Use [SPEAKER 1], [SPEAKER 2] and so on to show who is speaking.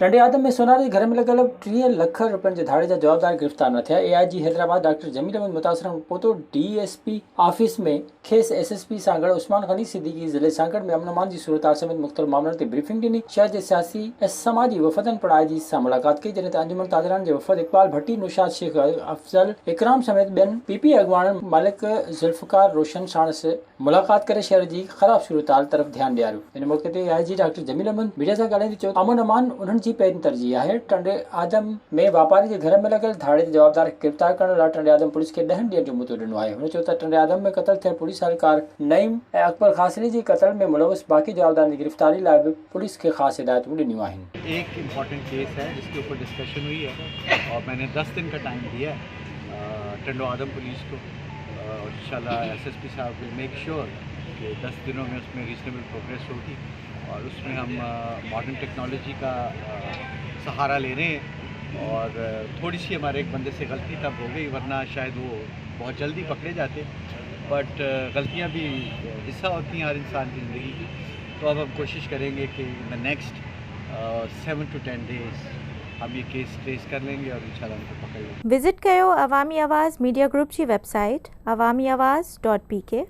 [SPEAKER 1] टंडे आदम में सोनारी घर में लॻल 30 लख रुपयनि जे धाड़े जा जवाबदार गिरफ़्तार न थिया। AIG हैदराबाद डॉक्टर जमील अहमद मुतासिर पोतो DSP ऑफिस में खेस SSP सां गॾु उस्मान गनी सिद्दीकी ज़िले सां गॾु में अमन अमान जी सूरत समेत मुख़्तलिफ़ मामलनि ते ब्रीफिंग ॾिनी। शहर जे सियासी ऐं समाजी वफ़दनि पिणु IIG सां मुलाक़ात कई, जॾहिं त अंजुमन ताजरान जे वफ़द इक़बाल भट्टी, नुशाद शेख अफज़ल इकराम समेत ॿियनि PP अॻुवाणनि मालिक ज़ुल्फ़कार रोशन साणसि मुलाक़ात करे शहर जी ख़राब सूरत तरफ़ ध्यानु ॾियारियो। इन मौक़े ते AIG doctor Jameel Ahmed media सां ॻाल्हाईंदे चयो अमन अमान उन्हनि जी पहिरीं तरजीह आहे। टंडे आदम में वापारी जे घर में लॻल धाड़े जे जवाबदार गिरफ़्तार करण लाइ टंडे आदम पुलिस खे 10 ॾींहनि जो मुदो ॾिनो आहे। हुन चयो त टंडे आदम में क़त्ल थियल पुलिस एहलकार नईम ऐं अकबर खासरी जी क़त्ल में मुलविस बाक़ी जवाबदारनि जी गिरफ़्तारी लाइ बि पुलिस खे ख़ासि हिदायतूं ॾिनियूं आहिनि।
[SPEAKER 2] एक इम्पॉर्टेंट केस है जिसके ऊपर डिस्कशन हुई है और मैंने 10 दिन का टाइम दिया है टंडो आदम पुलिस को और इंशाल्लाह SSP साहब विल मेक श्योर कि 10 दिनों में उसमें रीजनेबल प्रोग्रेस होगी और उसमें हम मॉडर्न टेक्नोलॉजी का सहारा ले रहे हैं और थोड़ी सी हमारे एक बंदे से गलती तब हो गई, वरना शायद वो बहुत जल्दी पकड़े जाते, बट गलतियां भी हिस्सा होती हैं हर इंसान की ज़िंदगी की। तो अब हम कोशिश करेंगे कि in the next 7 to 10 days हम ये केस ट्रेस कर लेंगे और इंशाल्लाह उनको पकड़ लेंगे।
[SPEAKER 3] विजिट कयो अवामी आवाज़ मीडिया ग्रुप की वेबसाइट awamiawaz.pk।